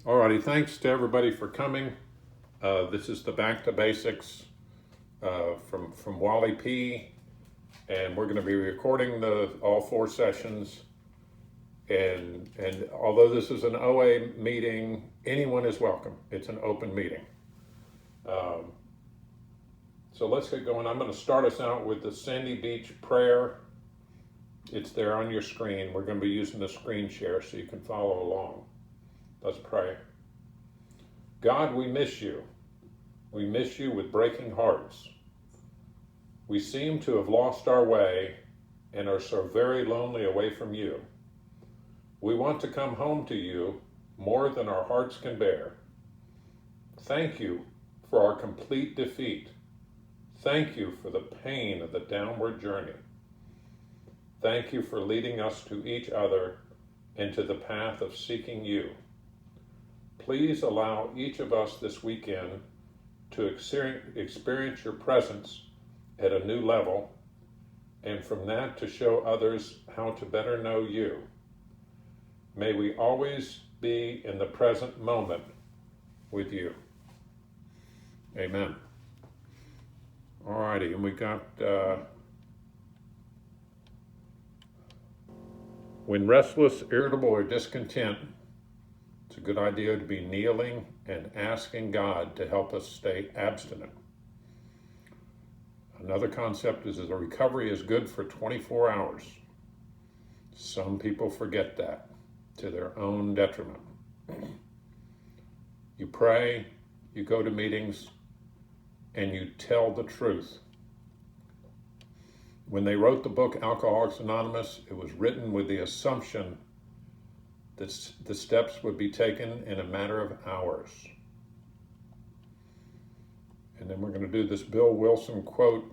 Alrighty, thanks to everybody for coming. This is the Back to Basics from Wally P. And we're going to be recording all 4 sessions. And although this is an OA meeting, anyone is welcome. It's an open meeting. So let's get going. I'm going to start us out with the Sandy Beach prayer. It's there on your screen. We're going to be using the screen share so you can follow along. Let's pray. God, we miss you. We miss you with breaking hearts. We seem to have lost our way and are so very lonely away from you. We want to come home to you more than our hearts can bear. Thank you for our complete defeat. Thank you for the pain of the downward journey. Thank you for leading us to each other into the path of seeking you. Please allow each of us this weekend to experience your presence at a new level, and from that to show others how to better know you. May we always be in the present moment with you. Amen. All righty, and we got, when restless, irritable, or discontent, it's a good idea to be kneeling and asking God to help us stay abstinent. Another concept is that the recovery is good for 24 hours. Some people forget that to their own detriment. You pray, you go to meetings, and you tell the truth. When they wrote the book Alcoholics Anonymous, it was written with the assumption that the steps would be taken in a matter of hours. And then we're going to do this Bill Wilson quote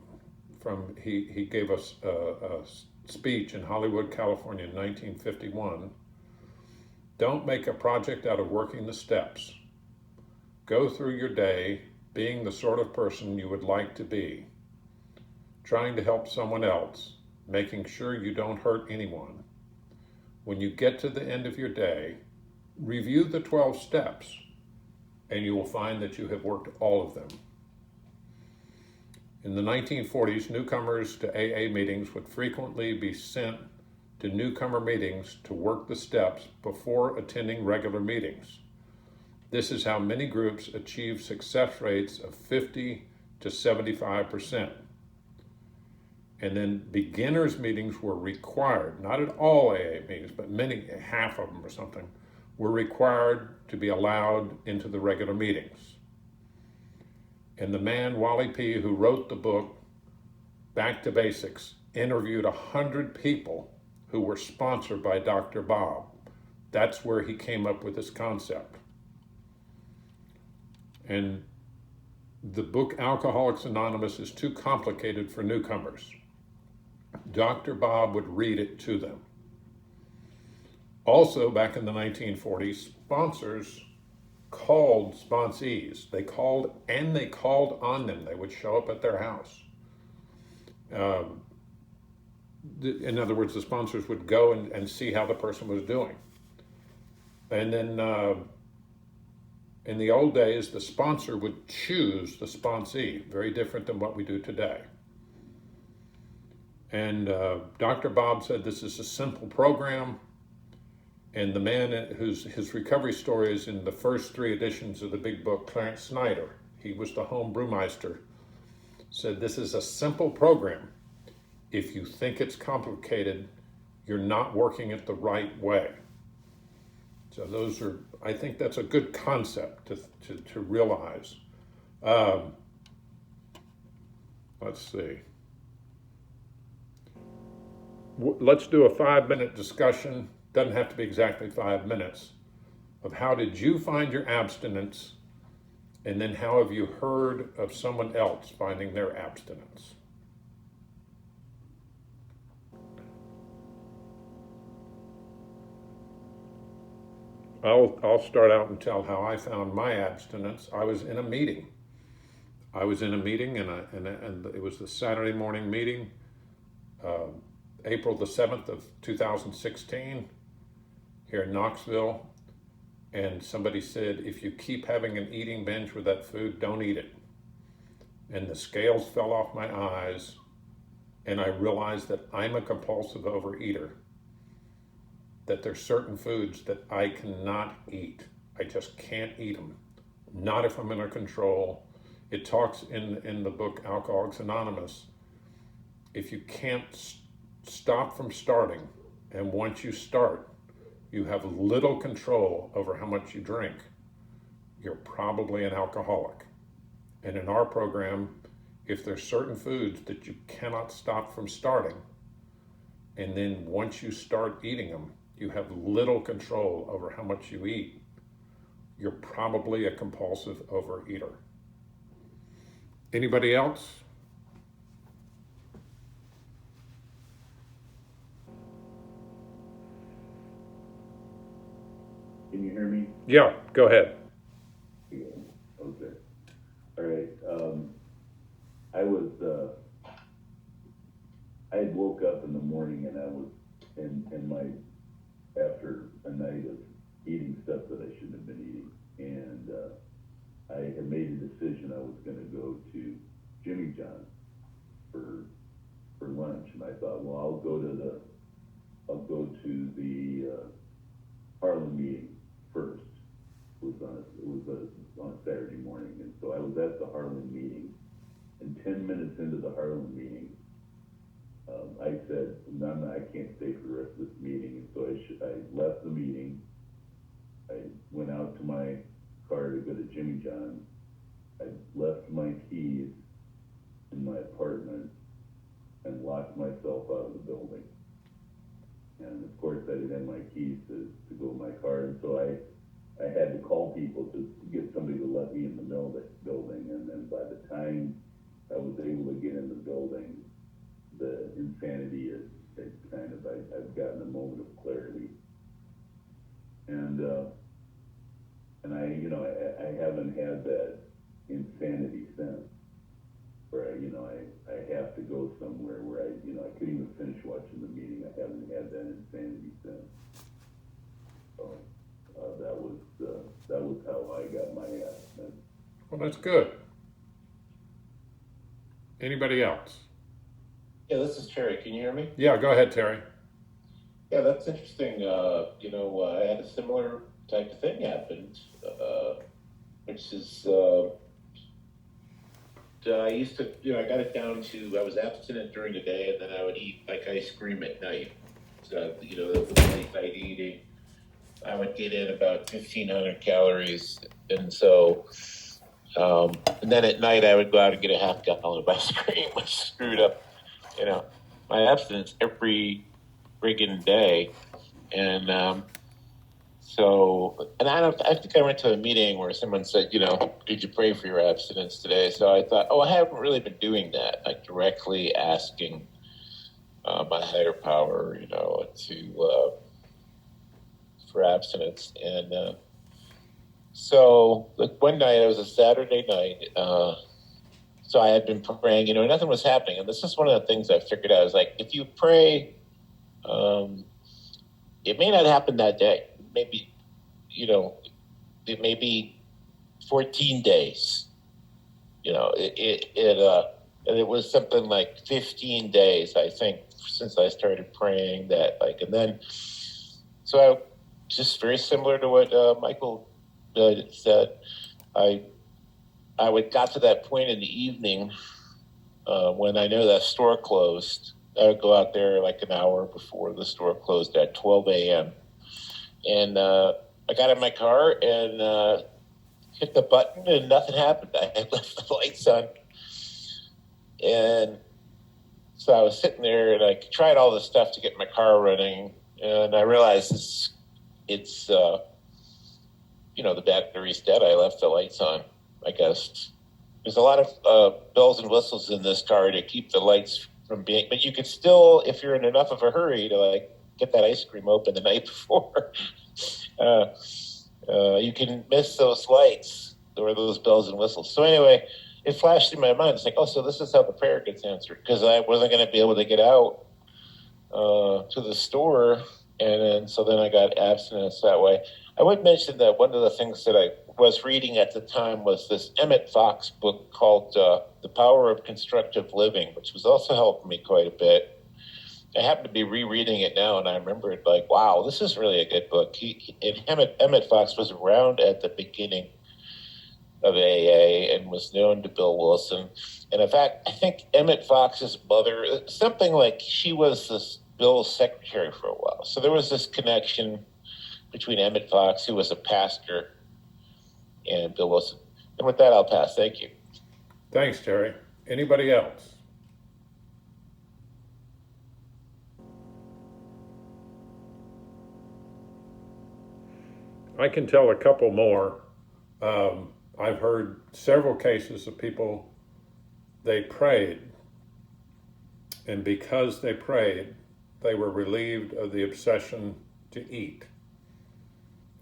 from, he gave us a speech in Hollywood, California in 1951. Don't make a project out of working the steps. Go through your day being the sort of person you would like to be, trying to help someone else, making sure you don't hurt anyone. When you get to the end of your day, review the 12 steps, and you will find that you have worked all of them. In the 1940s, newcomers to AA meetings would frequently be sent to newcomer meetings to work the steps before attending regular meetings. This is how many groups achieve success rates of 50 to 75%. And then beginners meetings were required, not at all AA meetings, but many, half of them or something, were required to be allowed into the regular meetings. And the man, Wally P., who wrote the book, Back to Basics, interviewed 100 people who were sponsored by Dr. Bob. That's where he came up with this concept. And the book Alcoholics Anonymous is too complicated for newcomers. Dr. Bob would read it to them. Also, back in the 1940s, sponsors called sponsees. They called on them. They would show up at their house. In other words, the sponsors would go and see how the person was doing. And then in the old days, the sponsor would choose the sponsee, very different than what we do today. And Dr. Bob said this is a simple program. And the man his recovery story is in the first 3 editions of the big book, Clarence Snyder, he was the home brewmeister, said this is a simple program. If you think it's complicated, you're not working it the right way. So those are, I think that's a good concept to realize. Let's see. Let's do a 5-minute discussion. Doesn't have to be exactly 5 minutes, of how did you find your abstinence, and then how have you heard of someone else finding their abstinence? I'll start out and tell how I found my abstinence. I was in a meeting. And it was the Saturday morning meeting, April the 7th of 2016, here in Knoxville. and somebody said, if you keep having an eating binge with that food, don't eat it. And the scales fell off my eyes, and I realized that I'm a compulsive overeater, that there's certain foods that I cannot eat. I just can't eat them. Not if I'm under control. It talks in the book Alcoholics Anonymous, if you can't stop from starting, and once you start, you have little control over how much you drink, you're probably an alcoholic. And in our program, if there's certain foods that you cannot stop from starting, and then once you start eating them, you have little control over how much you eat, you're probably a compulsive overeater. Anybody else? Can you hear me? Yeah, go ahead. Yeah. Okay. All right. I had woke up in the morning and I was after a night of eating stuff that I shouldn't have been eating. And I had made a decision I was going to go to Jimmy John's for lunch. And I thought, well, I'll go to the Harlem meeting first. It was on a Saturday morning, and so I was at the Harlem meeting. And 10 minutes into the Harlem meeting, I said, "No, I can't stay for the rest of this meeting." And so I left the meeting. I went out to my car to go to Jimmy John's. I left my keys in my apartment and locked myself out of the building. And of course, I didn't have my keys to go in my car, and so I had to call people to get somebody to let me in the building. And then by the time I was able to get in the building, the insanity had I've gotten a moment of clarity. And I haven't had that insanity since, where I have to go somewhere where I couldn't even finish watching the meeting. I haven't had that insanity since. So that was how I got my abstinence. Well, that's good. Anybody else? Yeah, this is Terry. Can you hear me? Yeah, go ahead, Terry. Yeah, that's interesting. I had a similar type of thing happen, which is I used to, I got it down to, I was abstinent during the day, and then I would eat like ice cream at night. So, the late night eating, I would get in about 1,500 calories. And so, and then at night I would go out and get a half gallon of ice cream, which screwed up, my abstinence every friggin' day. And I think I went to a meeting where someone said, did you pray for your abstinence today? So I thought, I haven't really been doing that, like directly asking my higher power, for abstinence. And so one night, it was a Saturday night, so I had been praying, nothing was happening. And this is one of the things I figured out, is like, if you pray, it may not happen that day. Maybe, it may be 14 days. And it was something like 15 days, I think, since I started praying that, and then, so I just very similar to what Michael said, I got to that point in the evening when I know that store closed. I would go out there like an hour before the store closed at 12 a.m. And I got in my car and hit the button and nothing happened. I had left the lights on. And so I was sitting there and I tried all this stuff to get my car running. And I realized it's the battery's dead. I left the lights on, I guess. There's a lot of bells and whistles in this car to keep the lights from being, but you could still, if you're in enough of a hurry to get that ice cream open the night before, you can miss those lights or those bells and whistles. So anyway, it flashed in my mind. It's like, so this is how the prayer gets answered, because I wasn't going to be able to get out to the store. And then I got abstinence that way. I would mention that one of the things that I was reading at the time was this Emmett Fox book called The Power of Constructive Living, which was also helping me quite a bit. I happen to be rereading it now, and I remembered, like, wow, this is really a good book. Emmett Fox was around at the beginning of AA and was known to Bill Wilson. And in fact, I think Emmett Fox's mother, something like she was this Bill's secretary for a while. So there was this connection between Emmett Fox, who was a pastor, and Bill Wilson. And with that, I'll pass. Thank you. Thanks, Terry. Anybody else? I can tell a couple more. I've heard several cases of people, they prayed, and because they prayed, they were relieved of the obsession to eat.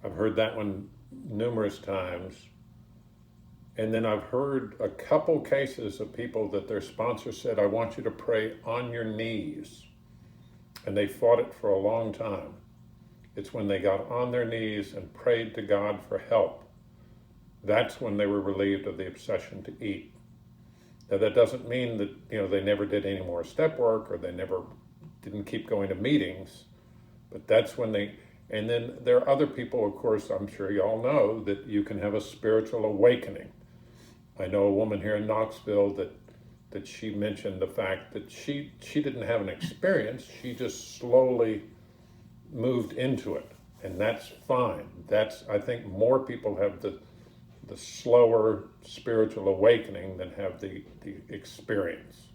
I've heard that one numerous times. And then I've heard a couple cases of people that their sponsor said, I want you to pray on your knees. And they fought it for a long time. It's when they got on their knees and prayed to God for help. That's when they were relieved of the obsession to eat. Now that doesn't mean that they never did any more step work or they never didn't keep going to meetings, but that's when they. And then there are other people, of course, I'm sure you all know that you can have a spiritual awakening. I know a woman here in Knoxville that she mentioned the fact that she didn't have an experience, she just slowly moved into it, and that's fine. I think more people have the slower spiritual awakening than have the experience.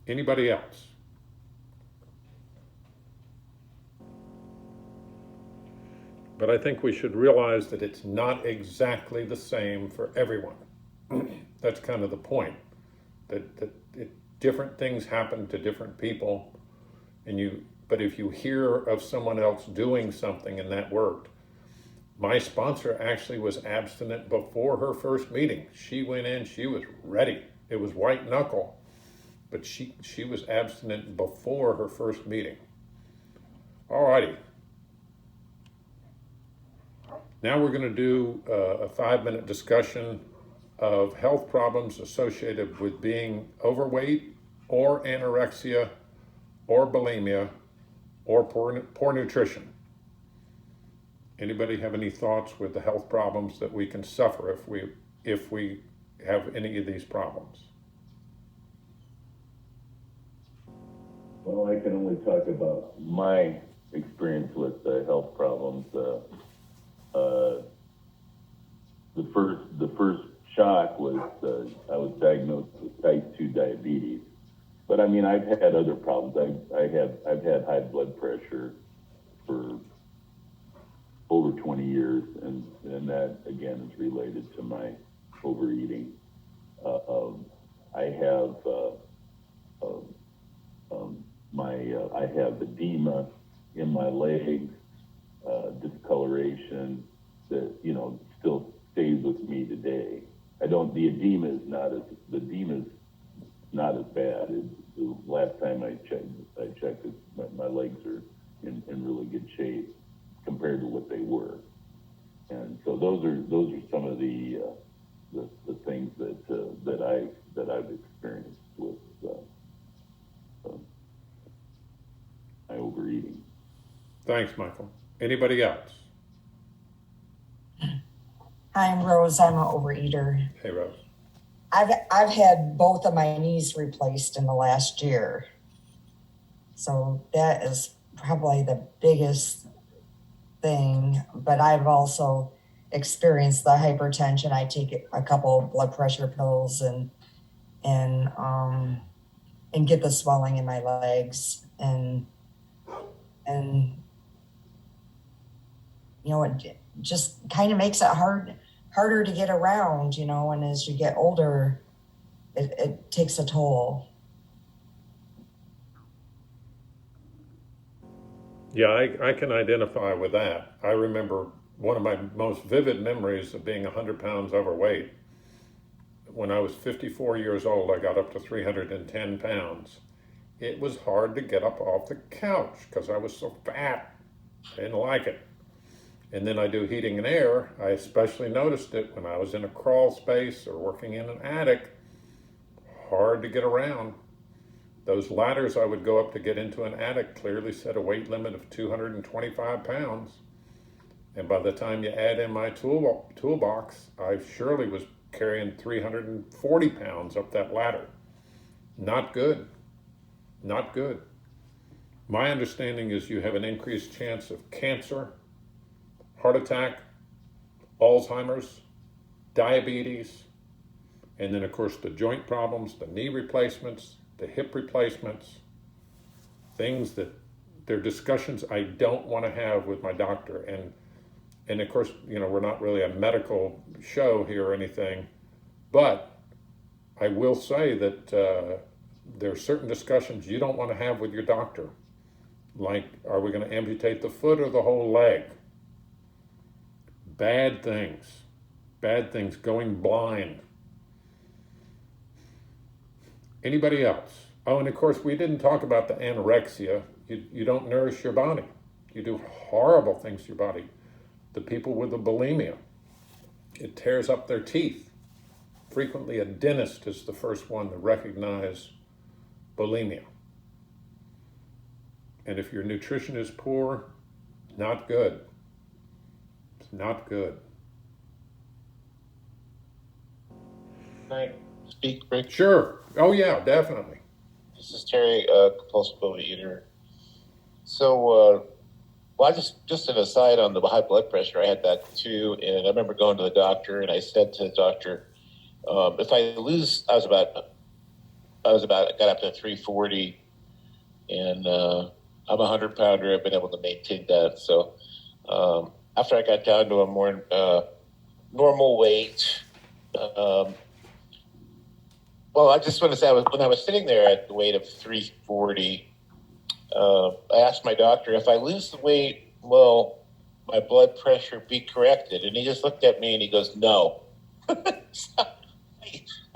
Anybody else? But I think we should realize that it's not exactly the same for everyone. That's kind of the point. That different things happen to different people, but if you hear of someone else doing something and that worked, my sponsor actually was abstinent before her first meeting. She went in, she was ready. It was white knuckle, but she was abstinent before her first meeting. All righty. Now we're going to do a 5-minute discussion of health problems associated with being overweight or anorexia or bulimia or poor nutrition. Anybody have any thoughts with the health problems that we can suffer if we have any of these problems? Well, I can only talk about my experience with health problems. The first shock was I was diagnosed with type 2 diabetes. But I mean, I've had other problems. I've had high blood pressure for over 20 years, and that again is related to my overeating. I have I have edema in my legs, discoloration that still stays with me today. The edema is not as bad. The last time I checked it, my legs are in really good shape compared to what they were. And so those are some of the things that I've experienced with my overeating. Thanks, Michael. Anybody else? Hi, I'm Rose. I'm an overeater. Hey, Rose. I've had both of my knees replaced in the last year. So that is probably the biggest thing. But I've also experienced the hypertension. I take a couple blood pressure pills and get the swelling in my legs and it just kind of makes it harder to get around, and as you get older, it takes a toll. Yeah, I can identify with that. I remember one of my most vivid memories of being 100 pounds overweight. When I was 54 years old, I got up to 310 pounds. It was hard to get up off the couch because I was so fat. I didn't like it. And then I do heating and air. I especially noticed it when I was in a crawl space or working in an attic. Hard to get around. Those ladders I would go up to get into an attic clearly set a weight limit of 225 pounds. And by the time you add in my toolbox, I surely was carrying 340 pounds up that ladder. Not good. Not good. My understanding is you have an increased chance of cancer, heart attack, Alzheimer's, diabetes, and then of course the joint problems, the knee replacements, the hip replacements, things that they're discussions I don't want to have with my doctor. And of course, we're not really a medical show here or anything, but I will say that there are certain discussions you don't want to have with your doctor. Like, are we going to amputate the foot or the whole leg? Bad things, going blind. Anybody else? Oh, and of course, we didn't talk about the anorexia. You don't nourish your body. You do horrible things to your body. The people with the bulimia, it tears up their teeth. Frequently, a dentist is the first one to recognize bulimia. And if your nutrition is poor, not good. It's not good. Can I speak, Rick? Sure. Oh, yeah, definitely. This is Terry, compulsive overeater. So, well, just an aside on the high blood pressure, I had that too. And I remember going to the doctor, and I said to the doctor, if I lose, I got up to 340, and I'm a 100-pounder. I've been able to maintain that. So after I got down to a more normal weight, well, I just want to say, when I was sitting there at the weight of 340, I asked my doctor, if I lose the weight, will my blood pressure be corrected? And he just looked at me and he goes, no. So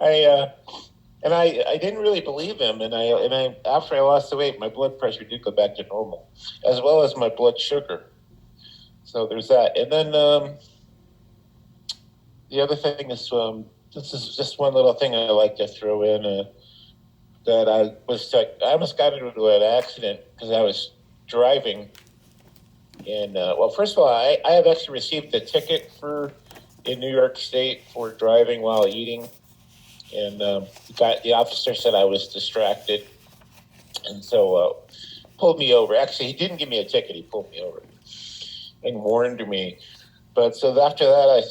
I didn't really believe him. And I after I lost the weight, my blood pressure did go back to normal, as well as my blood sugar. So there's that. And then the other thing is, this is just one little thing I like to throw in, that I almost got into an accident because I was driving. And well, first of all, I have actually received a ticket in New York State for driving while eating. And the officer said I was distracted, and so pulled me over. Actually, he didn't give me a ticket; he pulled me over and warned me. But so after that, I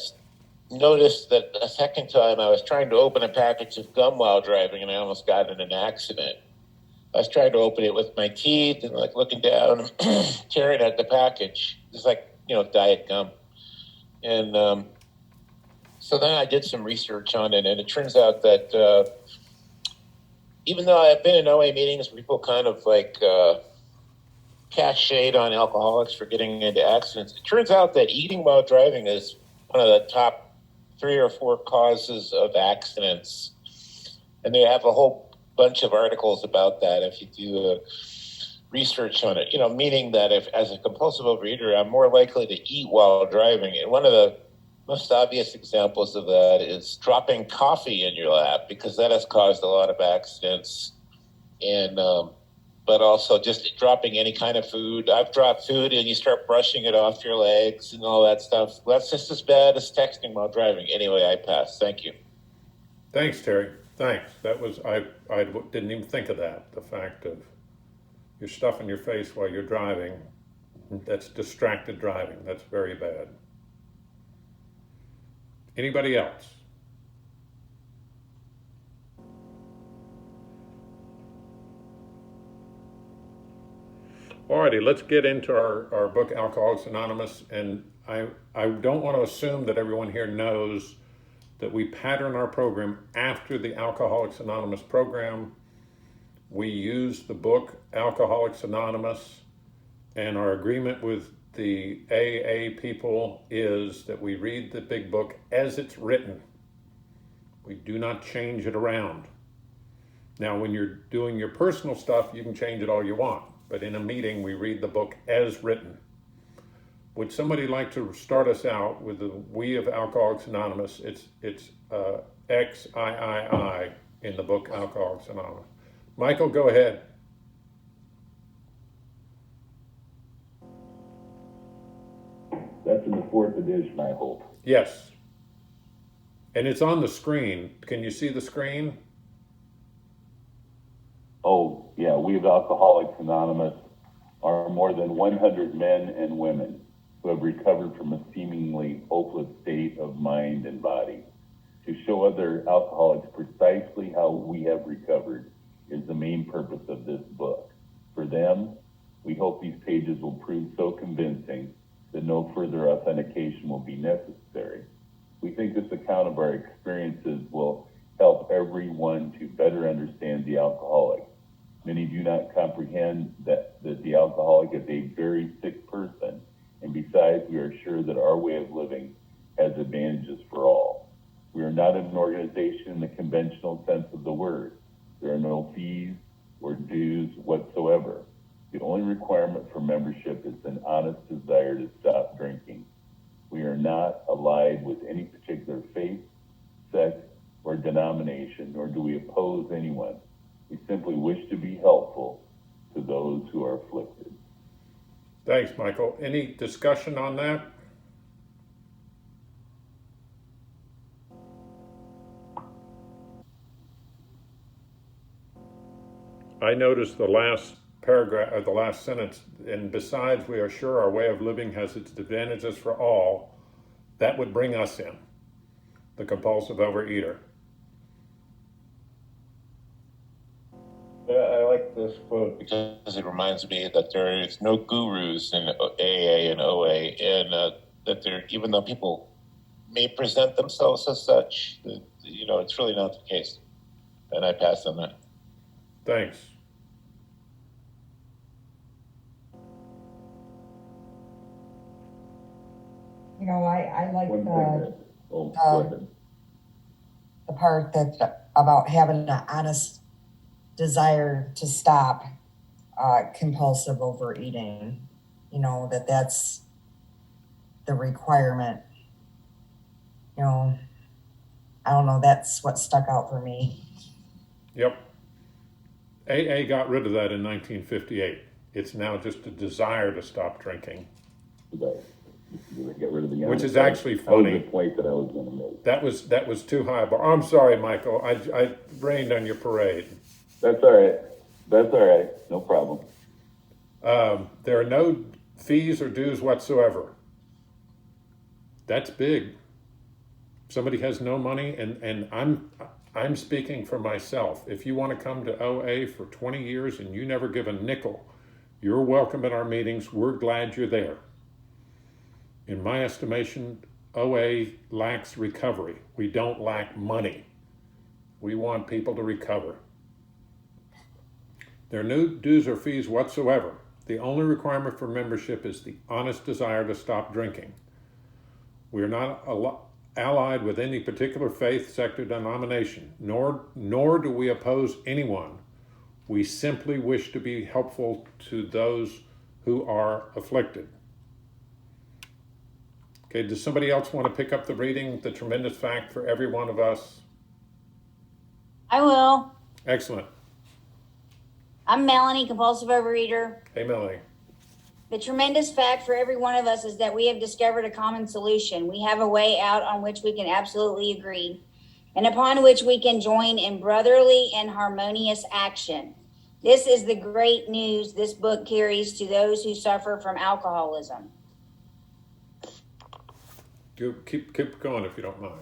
noticed that a second time I was trying to open a package of gum while driving, and I almost got in an accident. I was trying to open it with my teeth and looking down and tearing at the package. It's diet gum, and so then I did some research on it, and it turns out that even though I've been in OA meetings where people kind of cast shade on alcoholics for getting into accidents, it turns out that eating while driving is one of the top 3 or 4 causes of accidents. And they have a whole bunch of articles about that if you do research on it, meaning that if, as a compulsive overeater, I'm more likely to eat while driving. And one of the most obvious examples of that is dropping coffee in your lap, because that has caused a lot of accidents. And but also just dropping any kind of food. I've dropped food and you start brushing it off your legs and all that stuff. That's just as bad as texting while driving. Anyway, I pass. Thank you. Thanks, Terry. Thanks. That was, I didn't even think of that. The fact of you're stuffing your face while you're driving, that's distracted driving. That's very bad. Anybody else? Alrighty, let's get into our book, Alcoholics Anonymous. And I don't want to assume that everyone here knows that we pattern our program after the Alcoholics Anonymous program. We use the book, Alcoholics Anonymous, and our agreement with the AA people is that we read the big book as it's written. We do not change it around. Now, when you're doing your personal stuff, you can change it all you want. But in a meeting, we read the book as written. Would somebody like to start us out with the We of Alcoholics Anonymous? It's XIII in the book Alcoholics Anonymous. Michael, go ahead. That's in the 4th edition, I hope. Yes. And it's on the screen. Can you see the screen? Oh, yeah, we of Alcoholics Anonymous are more than 100 men and women who have recovered from a seemingly hopeless state of mind and body. To show other alcoholics precisely how we have recovered is the main purpose of this book. For them, we hope these pages will prove so convincing that no further authentication will be necessary. We think this account of our experiences will help everyone to better understand the alcoholic. Many do not comprehend that the alcoholic is a very sick person, and besides, we are sure that our way of living has advantages for all. We are not an organization in the conventional sense of the word. There are no fees or dues whatsoever. The only requirement for membership is an honest desire to stop drinking. We are not allied with any particular faith, sect, or denomination, nor do we oppose anyone. We simply wish to be helpful to those who are afflicted. Thanks, Michael. Any discussion on that? I noticed the last paragraph, or the last sentence, and besides, we are sure our way of living has its advantages for all. That would bring us in, the compulsive overeater. Yeah, I like this quote because it reminds me that there is no gurus in AA and OA, and that there, even though people may present themselves as such, it's really not the case. And I pass on that. Thanks. I like One thing that, go ahead. the part that about having an honest desire to stop compulsive overeating. That's the requirement. I don't know. That's what stuck out for me. Yep. AA got rid of that in 1958. It's now just a desire to stop drinking. Get rid of the Which is actually funny. That was the point that I was going to make. That was too high. But I'm sorry, Michael. I rained on your parade. That's all right. No problem. There are no fees or dues whatsoever. That's big. Somebody has no money, and I'm speaking for myself. If you want to come to OA for 20 years and you never give a nickel, you're welcome at our meetings. We're glad you're there. In my estimation, OA lacks recovery. We don't lack money. We want people to recover. There are no dues or fees whatsoever. The only requirement for membership is the honest desire to stop drinking. We are not allied with any particular faith, sect, or denomination, nor do we oppose anyone. We simply wish to be helpful to those who are afflicted. Okay, does somebody else want to pick up the reading, The Tremendous Fact for Every One of Us? I will. Excellent. I'm Melanie, compulsive overeater. Hey, Melanie. The tremendous fact for every one of us is that we have discovered a common solution. We have a way out on which we can absolutely agree, and upon which we can join in brotherly and harmonious action. This is the great news this book carries to those who suffer from alcoholism. Keep going if you don't mind.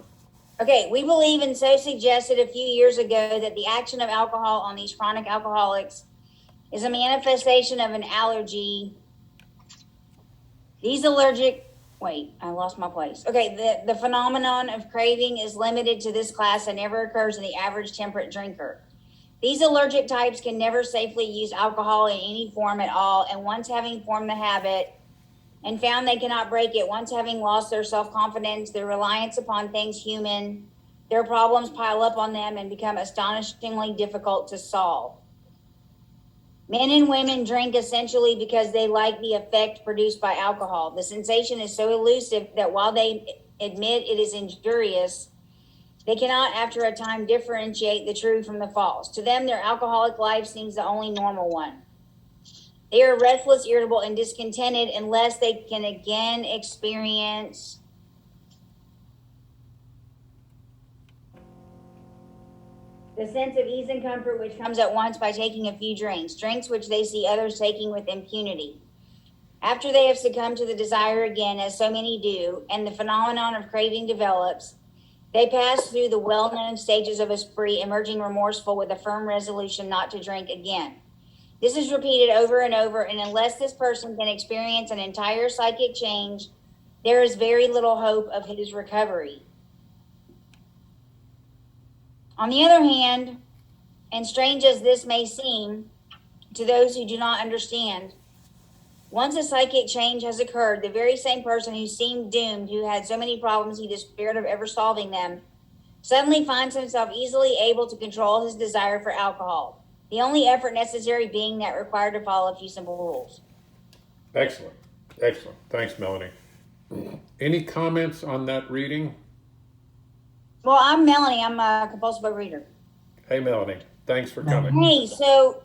Okay, we believe and so suggested a few years ago that the action of alcohol on these chronic alcoholics is a manifestation of an allergy. I lost my place. Okay, the phenomenon of craving is limited to this class and never occurs in the average temperate drinker. These allergic types can never safely use alcohol in any form at all, and once having formed the habit and found they cannot break it, once having lost their self-confidence, their reliance upon things human, their problems pile up on them and become astonishingly difficult to solve. Men and women drink essentially because they like the effect produced by alcohol. The sensation is so elusive that while they admit it is injurious, they cannot, after a time, differentiate the true from the false. To them, their alcoholic life seems the only normal one. They are restless, irritable, and discontented unless they can again experience the sense of ease and comfort which comes at once by taking a few drinks which they see others taking with impunity. After they have succumbed to the desire again, as so many do, and the phenomenon of craving develops, they pass through the well-known stages of a spree, emerging remorseful with a firm resolution not to drink again. This is repeated over and over, and unless this person can experience an entire psychic change, there is very little hope of his recovery. On the other hand, and strange as this may seem to those who do not understand, once a psychic change has occurred, the very same person who seemed doomed, who had so many problems he despaired of ever solving them, suddenly finds himself easily able to control his desire for alcohol. The only effort necessary being that required to follow a few simple rules. Excellent. Excellent. Thanks, Melanie. Any comments on that reading? Well, I'm Melanie. I'm a compulsive overeater. Hey, Melanie. Thanks for coming. Hey, so,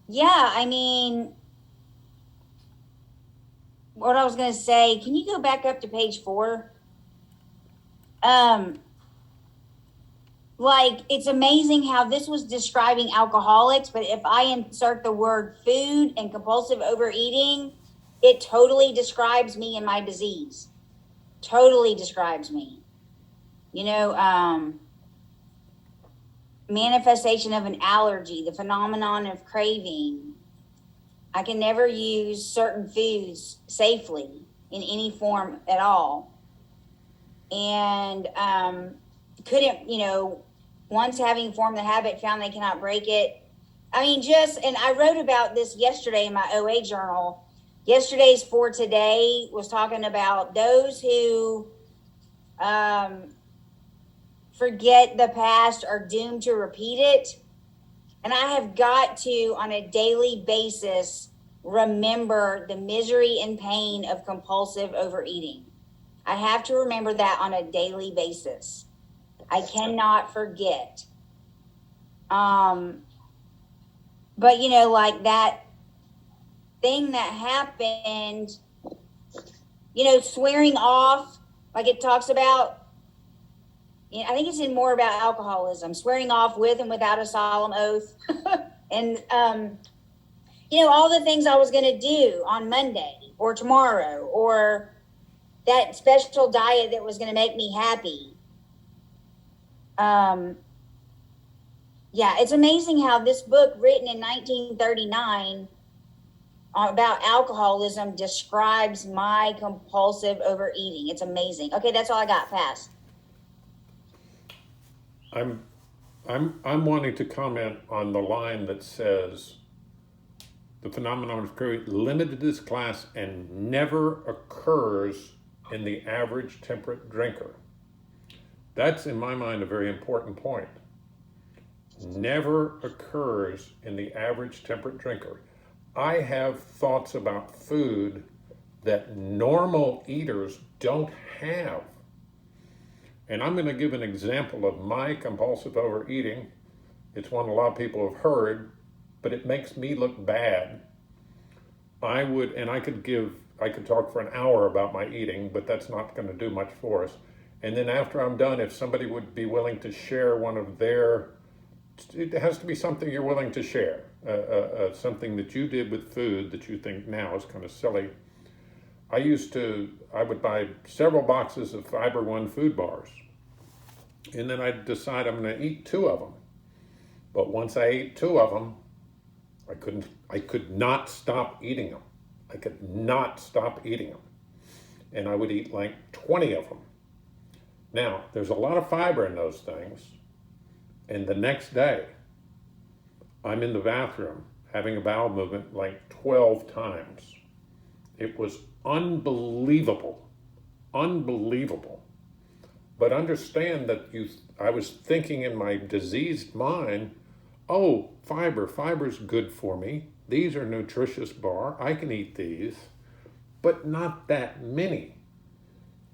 yeah, I mean, what I was going to say, can you go back up to page 4? Like, it's amazing how this was describing alcoholics, but if I insert the word food and compulsive overeating, it totally describes me and my disease. Totally describes me. You know, manifestation of an allergy, the phenomenon of craving. I can never use certain foods safely in any form at all. And couldn't, you know, once having formed the habit, found they cannot break it. I mean, and I wrote about this yesterday in my OA journal. Yesterday's For Today was talking about those who forget the past are doomed to repeat it. And I have got to, on a daily basis, remember the misery and pain of compulsive overeating. I have to remember that on a daily basis. I cannot forget. But, you know, like that thing that happened, you know, swearing off, like it talks about, I think it's in more about alcoholism, swearing off with and without a solemn oath. And, you know, all the things I was going to do on Monday or tomorrow, or that special diet that was going to make me happy. Yeah, it's amazing how this book written in 1939 about alcoholism describes my compulsive overeating. It's amazing. Okay, that's all I got. Pass. I'm wanting to comment on the line that says the phenomenon of craving limited to this class and never occurs in the average temperate drinker. That's, in my mind, a very important point. Never occurs in the average temperate drinker. I have thoughts about food that normal eaters don't have. And I'm going to give an example of my compulsive overeating. It's one a lot of people have heard, but it makes me look bad. I could talk for an hour about my eating, but that's not going to do much for us. And then after I'm done, if somebody would be willing to share one of it has to be something you're willing to share, something that you did with food that you think now is kind of silly. I would buy several boxes of Fiber One food bars, and then I'd decide I'm going to eat 2 of them. But once I ate 2 of them, I could not stop eating them. I could not stop eating them. And I would eat like 20 of them. Now, there's a lot of fiber in those things. And the next day, I'm in the bathroom having a bowel movement like 12 times. It was unbelievable. Unbelievable. But understand that I was thinking in my diseased mind, oh, fiber's good for me. These are nutritious bar. I can eat these, but not that many.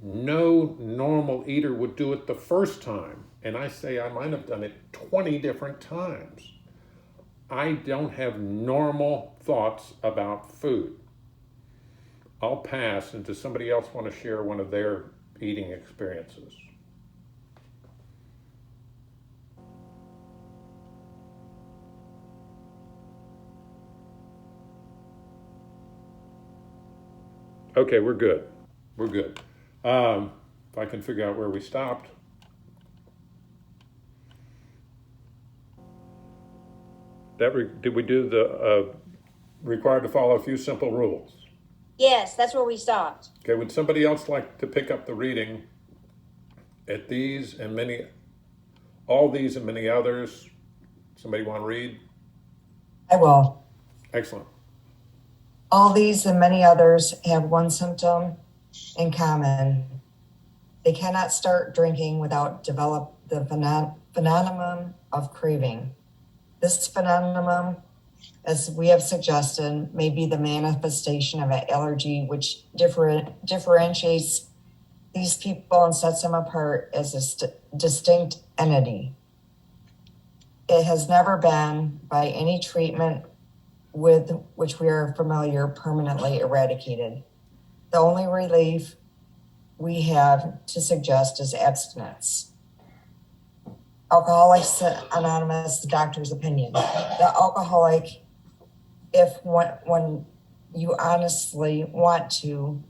No normal eater would do it the first time. And I say I might have done it 20 different times. I don't have normal thoughts about food. I'll pass, and does somebody else want to share one of their eating experiences? Okay, we're good. We're good. If I can figure out where we stopped. Did we do the required to follow a few simple rules? Yes, that's where we stopped. Okay, would somebody else like to pick up the reading at these and all these and many others? Somebody want to read? I will. Excellent. All these and many others have one symptom in common. They cannot start drinking without develop the phenomenon of craving. This phenomenon, as we have suggested, may be the manifestation of an allergy which differentiates these people and sets them apart as a distinct entity. It has never been, by any treatment with which we are familiar, permanently eradicated. The only relief we have to suggest is abstinence. Alcoholics Anonymous, the doctor's opinion. The alcoholic, if when you honestly want to,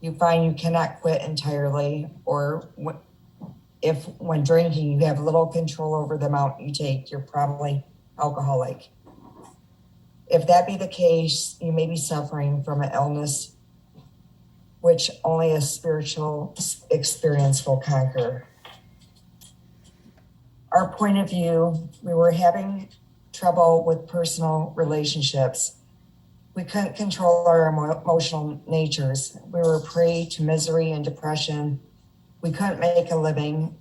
you find you cannot quit entirely, or if when drinking you have little control over the amount you take, you're probably alcoholic. If that be the case, you may be suffering from an illness which only a spiritual experience will conquer. Our point of view, we were having trouble with personal relationships. We couldn't control our emotional natures. We were prey to misery and depression. We couldn't make a living.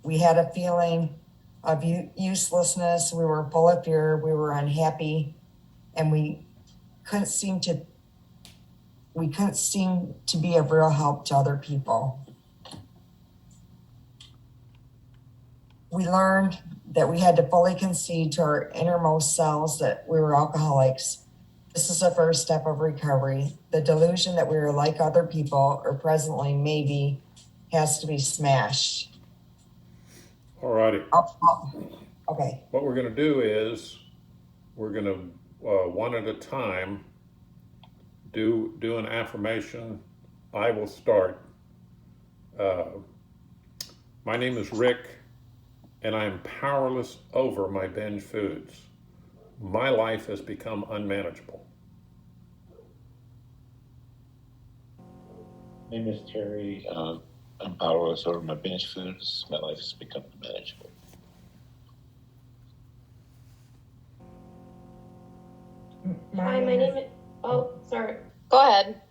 We had a feeling of uselessness. We were full of fear. We were unhappy, and we couldn't seem to be of real help to other people. We learned that we had to fully concede to our innermost selves that we were alcoholics. This is the first step of recovery. The delusion that we were like other people, or presently maybe, has to be smashed. All righty. Okay. What we're going to do is we're going to, one at a time, do an affirmation. I will start. My name is Rick, and I am powerless over my binge foods. My life has become unmanageable. My name is Terry. I'm powerless over my binge foods. My life has become unmanageable. Hi, my name is. Oh, sorry. Go ahead.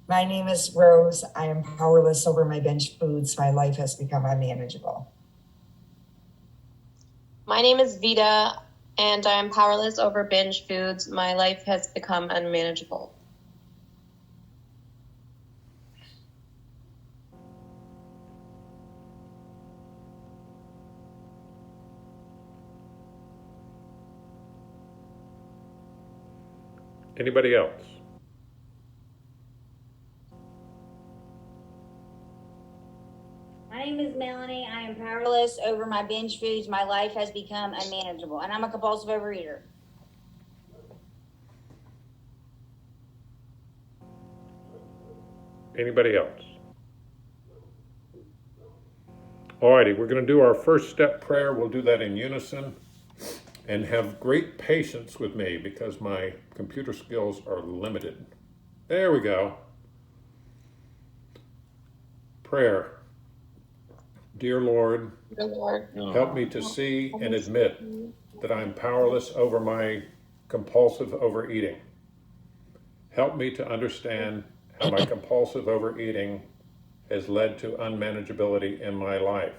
My name is Rose. I am powerless over my binge foods. My life has become unmanageable. My name is Vita, and I am powerless over binge foods. My life has become unmanageable. Anybody else? My name is Melanie. I am powerless over my binge foods. My life has become unmanageable, and I'm a compulsive overeater. Anybody else? All righty, we're going to do our first step prayer. We'll do that in unison. And have great patience with me because my computer skills are limited. There we go. Prayer. Dear Lord, Dear Lord, help me to see and admit that I'm powerless over my compulsive overeating. Help me to understand how my compulsive overeating has led to unmanageability in my life.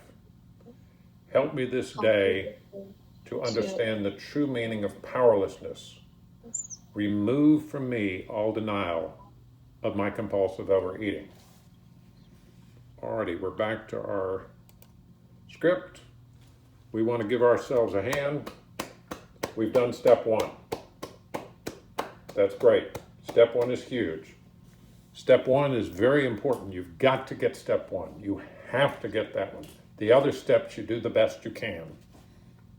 Help me this day to to understand the true meaning of powerlessness. Remove from me all denial of my compulsive overeating. Alrighty, we're back to our script. We want to give ourselves a hand. We've done step one. That's great. Step one is huge. Step one is very important. You've got to get step one. You have to get that one. The other steps, you do the best you can.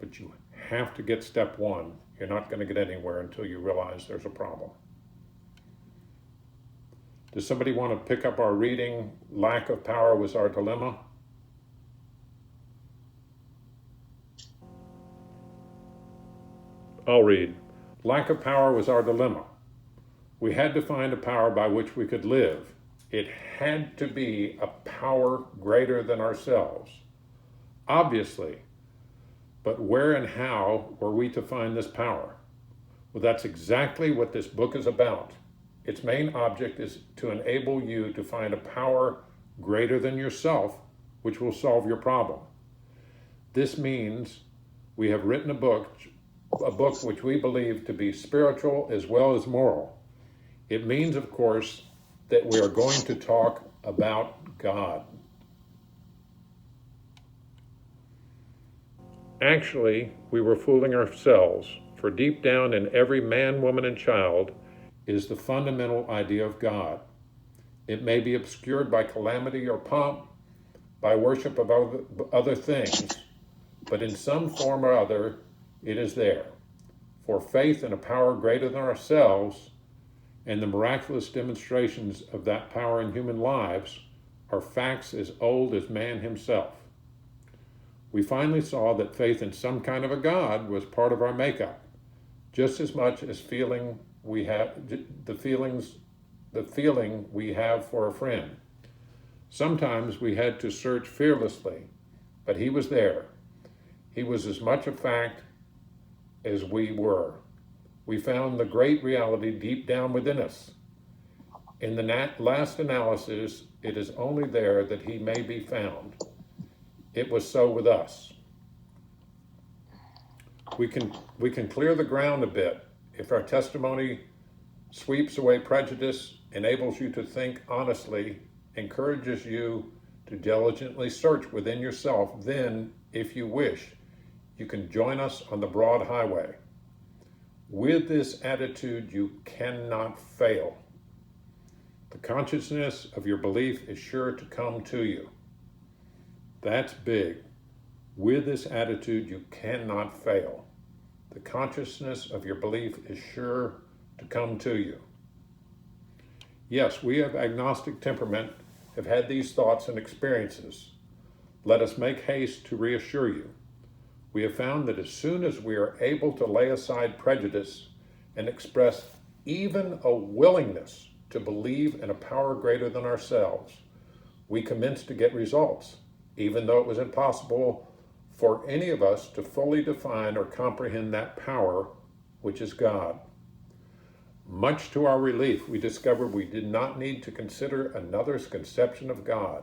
But you have to get step one. You're not going to get anywhere until you realize there's a problem. Does somebody want to pick up our reading? Lack of power was our dilemma. I'll read. Lack of power was our dilemma. We had to find a power by which we could live. It had to be a power greater than ourselves. Obviously. But where and how were we to find this power? Well, that's exactly what this book is about. Its main object is to enable you to find a power greater than yourself, which will solve your problem. This means we have written a book which we believe to be spiritual as well as moral. It means, of course, that we are going to talk about God. Actually, we were fooling ourselves, for deep down in every man, woman, and child is the fundamental idea of God. It may be obscured by calamity or pomp, by worship of other things, but in some form or other, it is there. For faith in a power greater than ourselves and the miraculous demonstrations of that power in human lives are facts as old as man himself. We finally saw that faith in some kind of a God was part of our makeup, just as much as the feeling we have for a friend. Sometimes we had to search fearlessly, but he was there. He was as much a fact as we were. We found the great reality deep down within us. In the last analysis, it is only there that he may be found. It was so with us. We can clear the ground a bit if our testimony sweeps away prejudice, enables you to think honestly, encourages you to diligently search within yourself. Then, if you wish, you can join us on the broad highway. With this attitude, you cannot fail. The consciousness of your belief is sure to come to you. That's big. With this attitude, you cannot fail. The consciousness of your belief is sure to come to you. Yes, we of agnostic temperament have had these thoughts and experiences. Let us make haste to reassure you. We have found that as soon as we are able to lay aside prejudice and express even a willingness to believe in a power greater than ourselves, we commence to get results, even though it was impossible for any of us to fully define or comprehend that power, which is God. Much to our relief, we discovered we did not need to consider another's conception of God.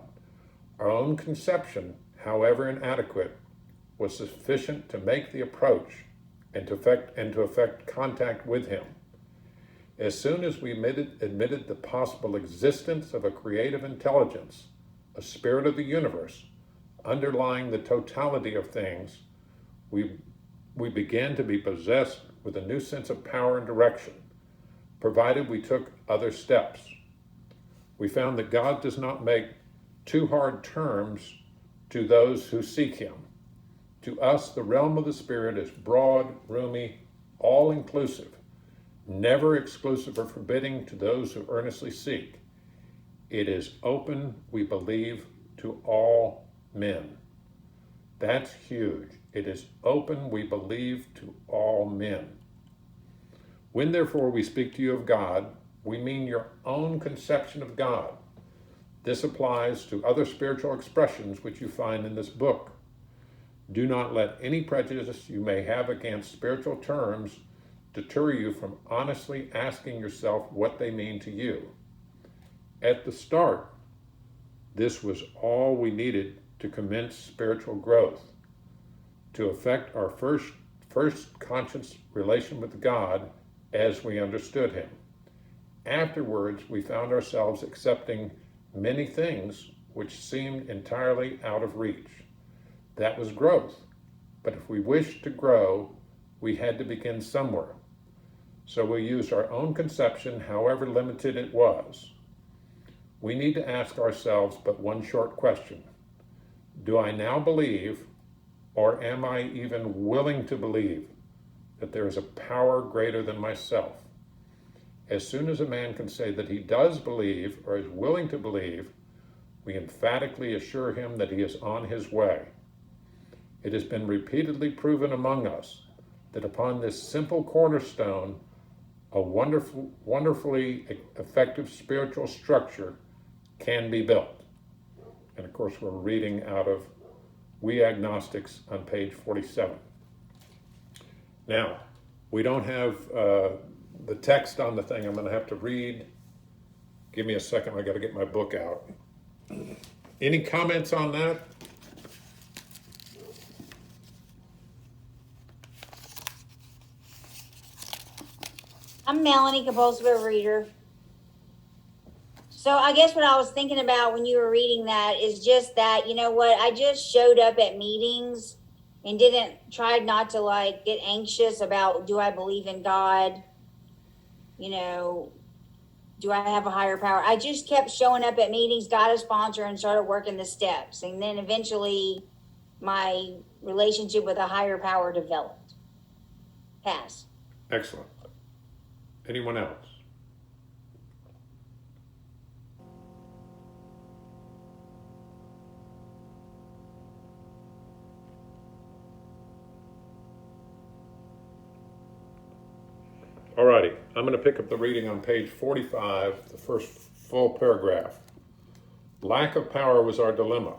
Our own conception, however inadequate, was sufficient to make the approach and to effect contact with him. As soon as we admitted the possible existence of a creative intelligence, a spirit of the universe, underlying the totality of things, we began to be possessed with a new sense of power and direction, provided we took other steps. We found that God does not make too hard terms to those who seek him. To us, the realm of the Spirit is broad, roomy, all-inclusive, never exclusive or forbidding to those who earnestly seek. It is open, we believe, to all men. That's huge. It is open, we believe, to all men. When therefore we speak to you of God, we mean your own conception of God. This applies to other spiritual expressions which you find in this book. Do not let any prejudice you may have against spiritual terms deter you from honestly asking yourself what they mean to you. At the start, this was all we needed to commence spiritual growth. To effect our first conscious relation with God as we understood him. Afterwards, we found ourselves accepting many things which seemed entirely out of reach. That was growth. But if we wished to grow, we had to begin somewhere. So we used our own conception, however limited it was. We need to ask ourselves but one short question. Do I now believe, or am I even willing to believe, that there is a power greater than myself? As soon as a man can say that he does believe or is willing to believe, we emphatically assure him that he is on his way. It has been repeatedly proven among us that upon this simple cornerstone, a wonderfully effective spiritual structure can be built. And of course, we're reading out of We Agnostics on page 47. Now, we don't have the text on the thing. I'm going to have to read. Give me a second. I got to get my book out. Any comments on that? I'm Melanie, compulsive overeater. So I guess what I was thinking about when you were reading that is just that, you know what, I just showed up at meetings and tried not to like get anxious about, do I believe in God? You know, do I have a higher power? I just kept showing up at meetings, got a sponsor, and started working the steps. And then eventually my relationship with a higher power developed. Pass. Excellent. Anyone else? Alrighty, I'm going to pick up the reading on page 45, the first full paragraph. Lack of power was our dilemma.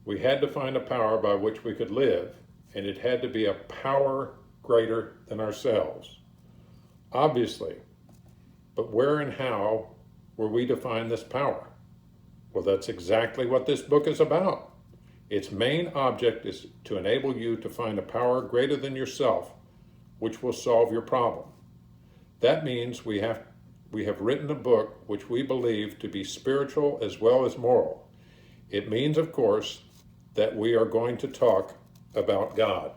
We had to find a power by which we could live, and it had to be a power greater than ourselves. Obviously, but where and how were we to find this power? Well, that's exactly what this book is about. Its main object is to enable you to find a power greater than yourself, which will solve your problem. That means we have written a book which we believe to be spiritual as well as moral. It means, of course, that we are going to talk about God.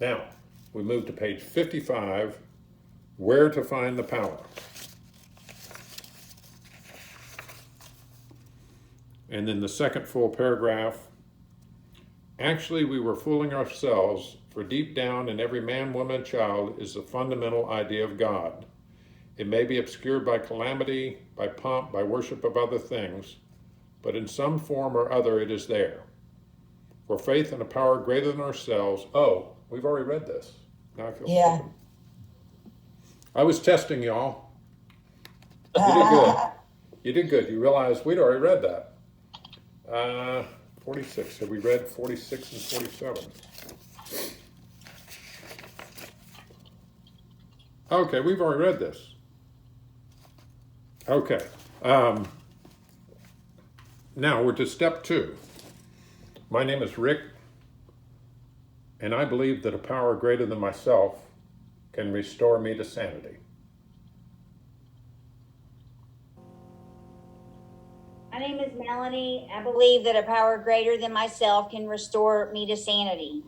Now, we move to page 55, where to find the power. And then the second full paragraph, actually we were fooling ourselves, for deep down in every man, woman, and child is the fundamental idea of God. It may be obscured by calamity, by pomp, by worship of other things, but in some form or other it is there. For faith in a power greater than ourselves. Oh, we've already read this. Now I feel stupid. I was testing y'all. You did good. You did good. You realized we'd already read that. 46. Have we read 46 and 47? Okay, we've already read this. Okay. Now we're to step 2. My name is Rick, and I believe that a power greater than myself can restore me to sanity. My name is Melanie. I believe that a power greater than myself can restore me to sanity.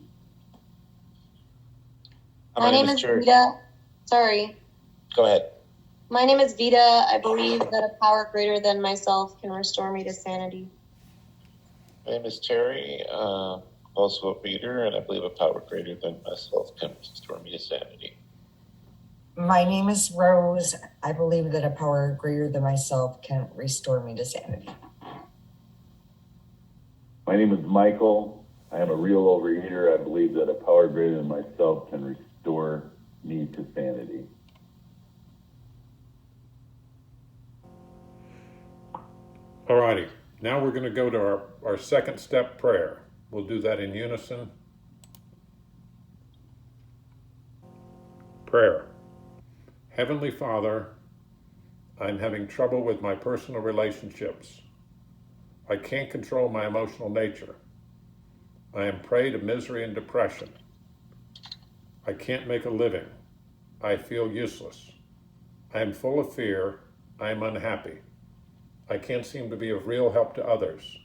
My name is Vita. Sorry. Go ahead. My name is Vita. I believe that a power greater than myself can restore me to sanity. My name is Terry, also a reader, and I believe a power greater than myself can restore me to sanity. My name is Rose. I believe that a power greater than myself can restore me to sanity. My name is Michael. I am a real overeater. I believe that a power greater than myself can restore me to sanity. Alrighty, now we're going to go to our second step prayer. We'll do that in unison. Prayer. Heavenly Father, I'm having trouble with my personal relationships. I can't control my emotional nature. I am prey to misery and depression. I can't make a living. I feel useless. I am full of fear. I am unhappy. I can't seem to be of real help to others.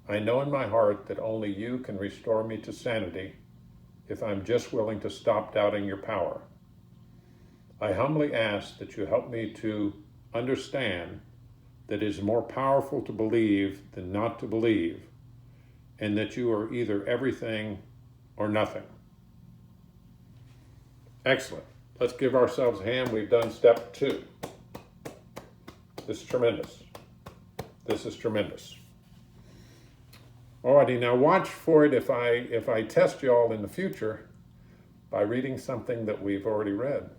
I know in my heart that only you can restore me to sanity if I'm just willing to stop doubting your power. I humbly ask that you help me to understand that it is more powerful to believe than not to believe, and that you are either everything or nothing. Excellent. Let's give ourselves a hand. We've done step 2. This is tremendous. This is tremendous. Alrighty, now watch for it if I test y'all in the future by reading something that we've already read.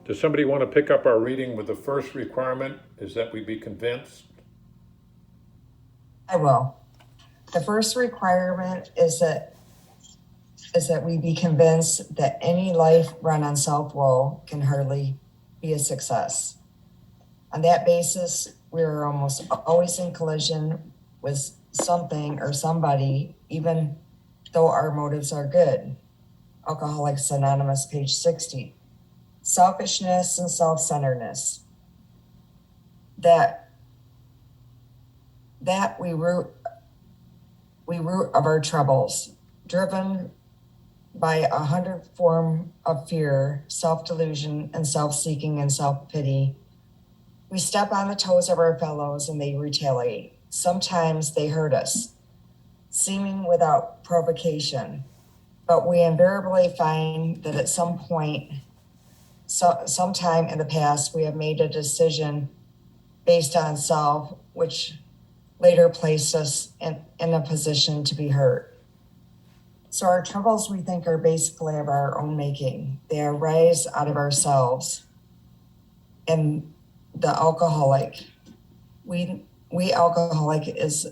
Does somebody want to pick up our reading with the first requirement is that we be convinced? I will. The first requirement is that we be convinced that any life run on self-will can hardly be a success. On that basis, we are almost always in collision with something or somebody, even though our motives are good. Alcoholics Anonymous, page 60. Selfishness and self-centeredness. That we root of our troubles, driven by 100 form of fear, self-delusion, and self-seeking and self-pity. We step on the toes of our fellows and they retaliate. Sometimes they hurt us, seeming without provocation, but we invariably find that at some point, sometime in the past, we have made a decision based on self, which later placed us in a position to be hurt. So our troubles, we think, are basically of our own making. They arise out of ourselves. And the alcoholic, we alcoholic is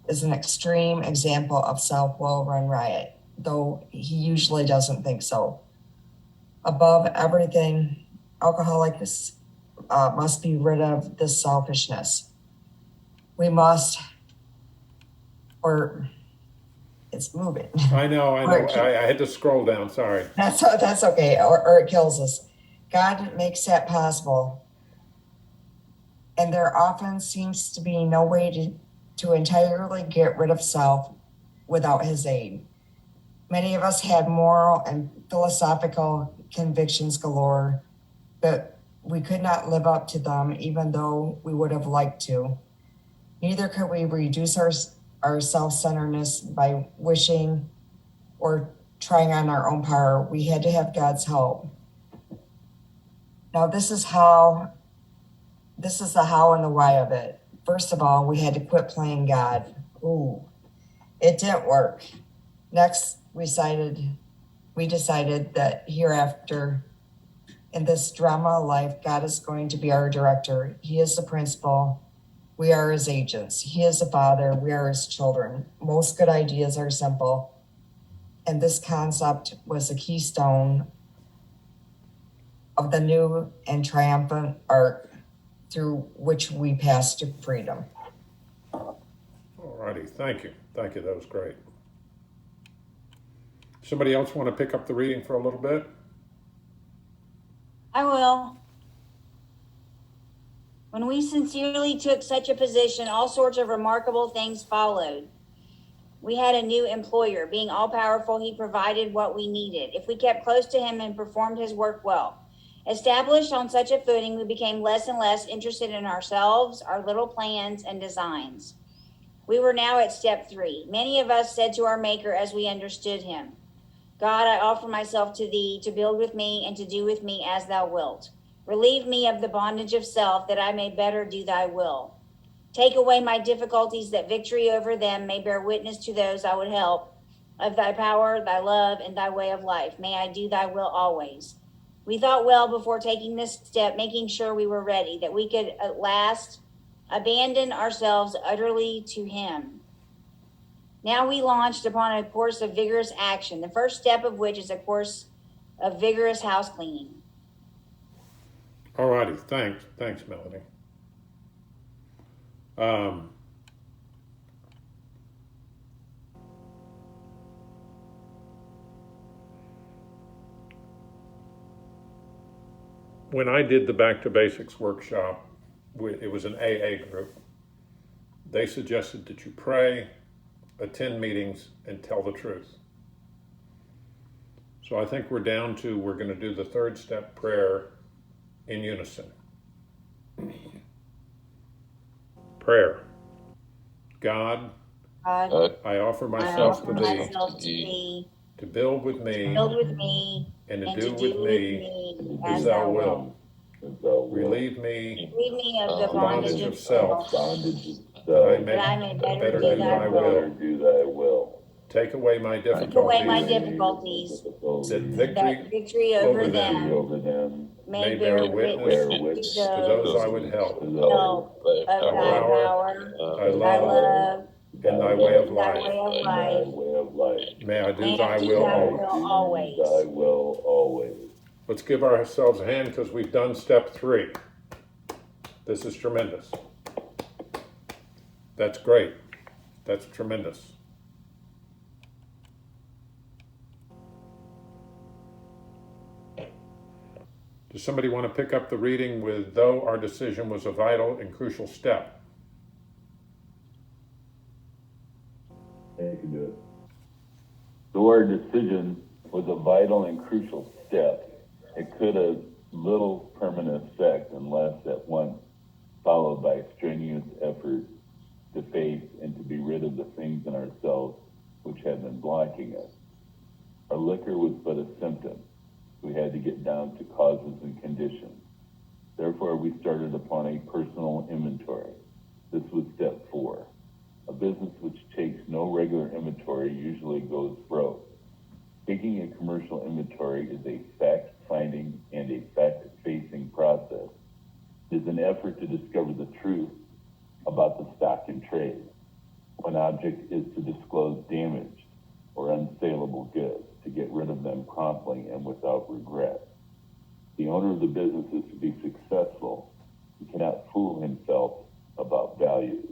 an extreme example of self-will run riot, though he usually doesn't think so. Above everything, alcoholics must be rid of this selfishness. We must, or it's moving. I know. I had to scroll down, sorry. That's okay, or it kills us. God makes that possible. And there often seems to be no way to entirely get rid of self without his aid. Many of us had moral and philosophical convictions galore, but we could not live up to them even though we would have liked to. Neither could we reduce our self-centeredness by wishing or trying on our own power. We had to have God's help. Now this is the how and the why of it. First of all, we had to quit playing God. It didn't work. Next, we decided that hereafter in this drama of life, God is going to be our director. He is the principal. We are his agents. He is the father. We are his children. Most good ideas are simple. And this concept was the keystone of the new and triumphant arc through which we pass to freedom. Alrighty, thank you. Thank you, that was great. Somebody else want to pick up the reading for a little bit? I will. When we sincerely took such a position, all sorts of remarkable things followed. We had a new employer. Being all-powerful, he provided what we needed. If we kept close to him and performed his work well. Established on such a footing, we became less and less interested in ourselves, our little plans and designs. We were now at step 3. Many of us said to our Maker as we understood him, God, I offer myself to thee to build with me and to do with me as thou wilt. Relieve me of the bondage of self that I may better do thy will. Take away my difficulties that victory over them may bear witness to those I would help of thy power, thy love, and thy way of life. May I do thy will always. We thought well before taking this step, making sure we were ready, that we could at last abandon ourselves utterly to him. Now we launched upon a course of vigorous action, the first step of which is a course of vigorous house cleaning. Alrighty, thanks, Melanie. When I did the Back to Basics workshop, it was an AA group. They suggested that you pray, attend meetings, and tell the truth. So I think we're down to, we're going to do the third step prayer in unison. Prayer. God, I offer myself to thee to build with me and to do with me as thou wilt. Relieve me of the bondage of self, that I may better do thy will. Take away my Take away my difficulties, difficulties, that that victory over them may may bear bear witness to those I would help. help of thy power, thy thy love, and thy way of thy life. way of life. May I do May thy I do will thy always. will always. Let's give ourselves a hand because we've done step 3. This is tremendous. That's great. That's tremendous. Does somebody want to pick up the reading with, though our decision was a vital and crucial step? I can do it. Though our decision was a vital and crucial step, it could have little permanent effect unless at once followed by strenuous effort to face and to be rid of the things in ourselves which had been blocking us. Our liquor was but a symptom. We had to get down to causes and conditions. Therefore, we started upon a personal inventory. This was step 4. A business which takes no regular inventory usually goes broke. Taking a commercial inventory is a fact-finding and a fact-facing process. It is an effort to discover the truth about the stock in trade. One object is to disclose damaged or unsaleable goods, to get rid of them promptly and without regret. The owner of the business is to be successful. He cannot fool himself about values.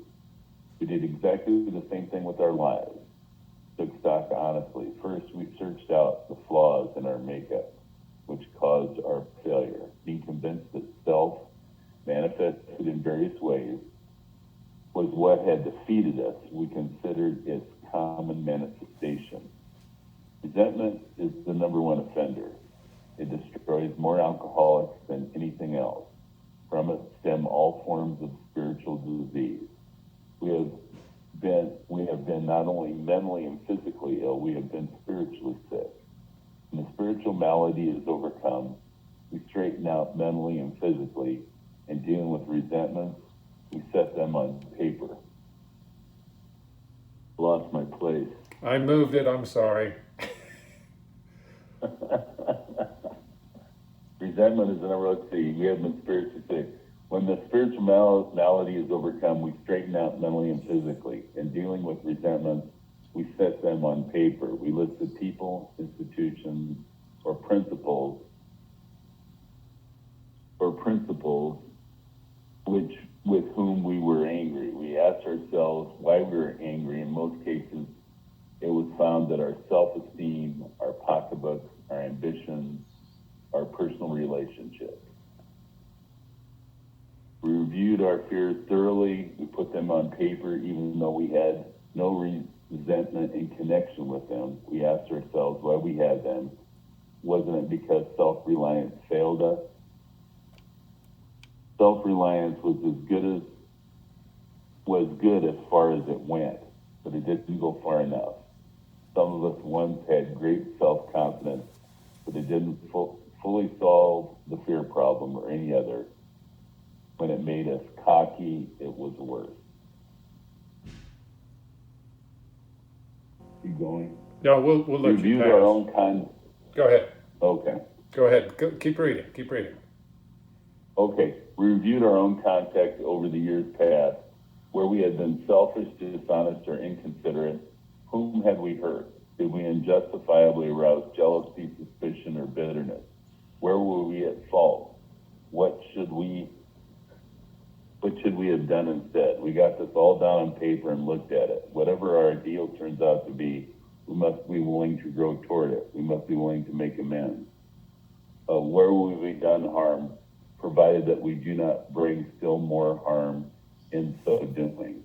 We did exactly the same thing with our lives. Took stock honestly. First, we searched out the flaws in our makeup, which caused our failure. Being convinced that self, manifested in various ways, was what had defeated us, we considered its common manifestation. Resentment is the number one offender. It destroys more alcoholics than anything else. From it stem all forms of spiritual disease. We have been not only mentally and physically ill, we have been spiritually sick. When the spiritual malady is overcome, we straighten out mentally and physically, and dealing with resentments, we set them on paper. Lost my place. I moved it, I'm sorry. Resentment is the number one thing. We have been spiritually sick. When the spiritual malady is overcome, we straighten out mentally and physically. In dealing with resentments, we set them on paper. We list the people, institutions, or principles with whom we were angry. We asked ourselves why we were angry. In most cases, it was found that our self-esteem, our pocketbooks, our ambitions, our personal relationships. We reviewed our fears thoroughly. We put them on paper, even though we had no resentment in connection with them. We asked ourselves why we had them. Wasn't it because self-reliance failed us? Self-reliance was good as far as it went, but it didn't go far enough. Some of us once had great self-confidence, but it didn't fully solve the fear problem or any other. When it made us cocky, it was worse. Keep going. No, we'll let you Reviewed pass. our own Go ahead. Okay. Go ahead. Keep reading. Keep reading. Okay. We reviewed our own contact over the years past, where we had been selfish, dishonest, or inconsiderate. Whom had we hurt? Did we unjustifiably arouse jealousy, suspicion, or bitterness? Where were we at fault? What should we have done instead? We got this all down on paper and looked at it. Whatever our ideal turns out to be, we must be willing to grow toward it. We must be willing to make amends. Where have we done harm provided that we do not bring still more harm in so doing.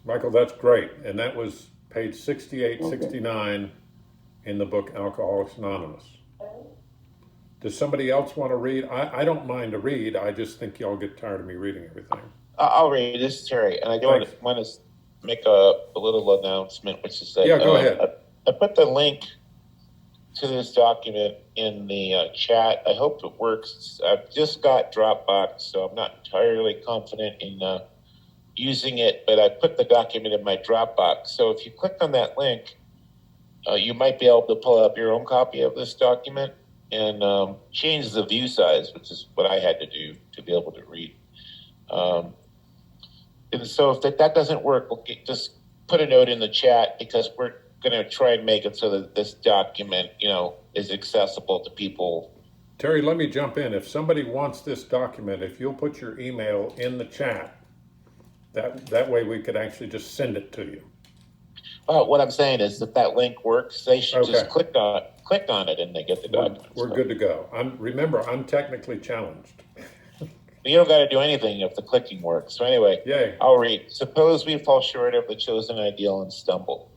Michael, that's great. And that was page 68, Okay. 69 in the book Alcoholics Anonymous. Does somebody else want to read? I don't mind to read. I just think y'all get tired of me reading everything. I'll read. This is Terry, and I do want to make a little announcement, which is that go ahead. I put the link to this document in the chat. I hope it works. I've just got Dropbox, so I'm not entirely confident in using it, but I put the document in my Dropbox. So if you click on that link, you might be able to pull up your own copy of this document and change the view size, which is what I had to do to be able to read. And so if that doesn't work, we'll just put a note in the chat, because we're going to try and make it so that this document, is accessible to people. Terry, let me jump in. If somebody wants this document, if you'll put your email in the chat, that way we could actually just send it to you. What I'm saying is, if that link works, they should just click on it and they get the document. We're good to go. Remember, I'm technically challenged. You don't got to do anything if the clicking works. So anyway, Yay. I'll read. Suppose we fall short of the chosen ideal and stumble.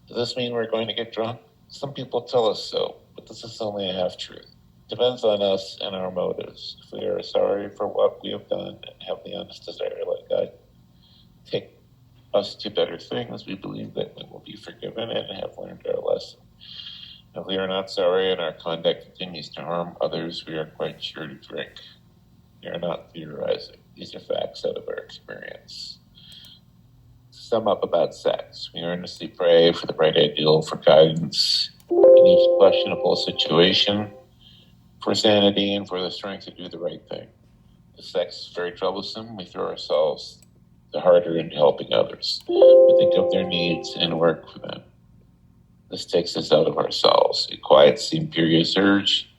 Does this mean we're going to get drunk? Some people tell us so, but this is only a half truth. Depends on us and our motives. If we are sorry for what we have done and have the honest desire to let God take us to better things, we believe that we will be forgiven and have learned our lesson. If we are not sorry and our conduct continues to harm others, we are quite sure to drink. We are not theorizing. These are facts out of our experience. To sum up about sex, we earnestly pray for the right ideal, for guidance in each questionable situation, for sanity, and for the strength to do the right thing. If sex is very troublesome, we throw ourselves the harder into helping others. We think of their needs and work for them. This takes us out of ourselves. It quiets the imperious urge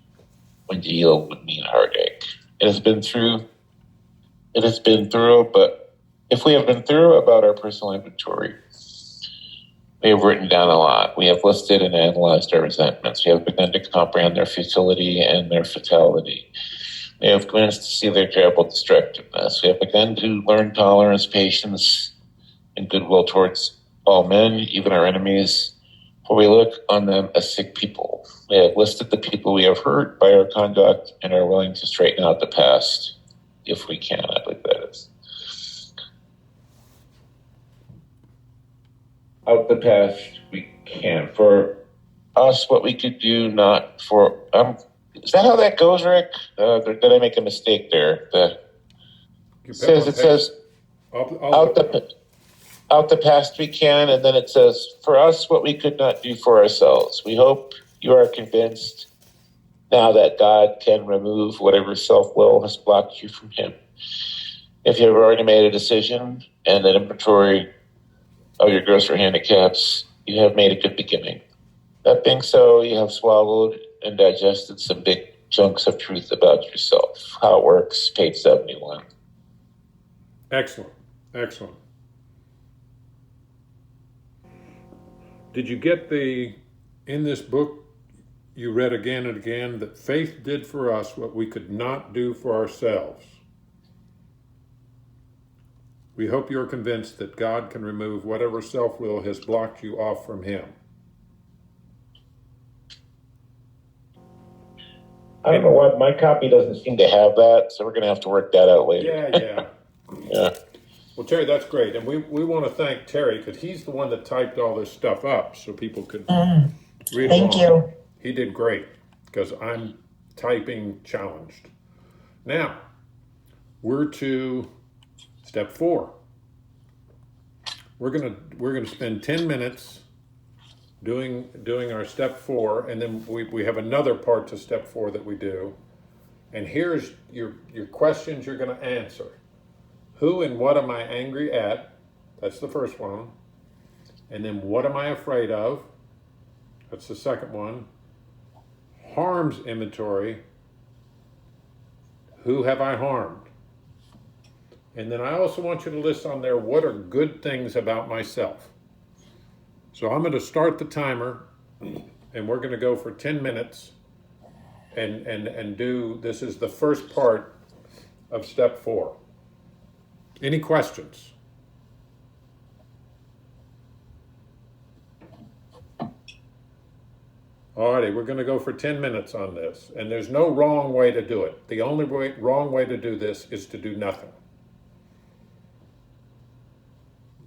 when to yield would mean heartache. It has been through, but if we have been through about our personal inventory, we have written down a lot. We have listed and analyzed our resentments. We have begun to comprehend their futility and their fatality. We have commenced to see their terrible destructiveness. We have begun to learn tolerance, patience, and goodwill towards all men, even our enemies, for we look on them as sick people. We have listed the people we have hurt by our conduct and are willing to straighten out the past if we can. I believe that is. Out the past we can. For us, what we could do, not for... is that how that goes, Rick? Did I make a mistake there? It says out the past we can, and then it says, for us, what we could not do for ourselves. We hope you are convinced now that God can remove whatever self-will has blocked you from him. If you have already made a decision and an inventory of your grosser handicaps, you have made a good beginning. That being so, you have swallowed and digested some big chunks of truth about yourself. How it works, page 71. Excellent. Did you get in this book you read again and again, that faith did for us what we could not do for ourselves? We hope you're convinced that God can remove whatever self-will has blocked you off from him. I don't know what, my copy doesn't seem to have that, so we're going to have to work that out later. Yeah. Well, Terry, that's great. And we want to thank Terry, because he's the one that typed all this stuff up so people could read Thank along. you. He did great, because I'm typing challenged. Now, we're to step 4. We're gonna spend 10 minutes doing our step 4, and then we have another part to step 4 that we do. And here's your questions you're going to answer. Who and what am I angry at? That's the first one. And then what am I afraid of? That's the second one. Harms inventory. Who have I harmed? And then I also want you to list on there, what are good things about myself? So I'm going to start the timer, and we're going to go for 10 minutes. and do, this is the first part of step 4. Any questions? Alrighty, we're going to go for 10 minutes on this, and there's no wrong way to do it. The only wrong way to do this is to do nothing.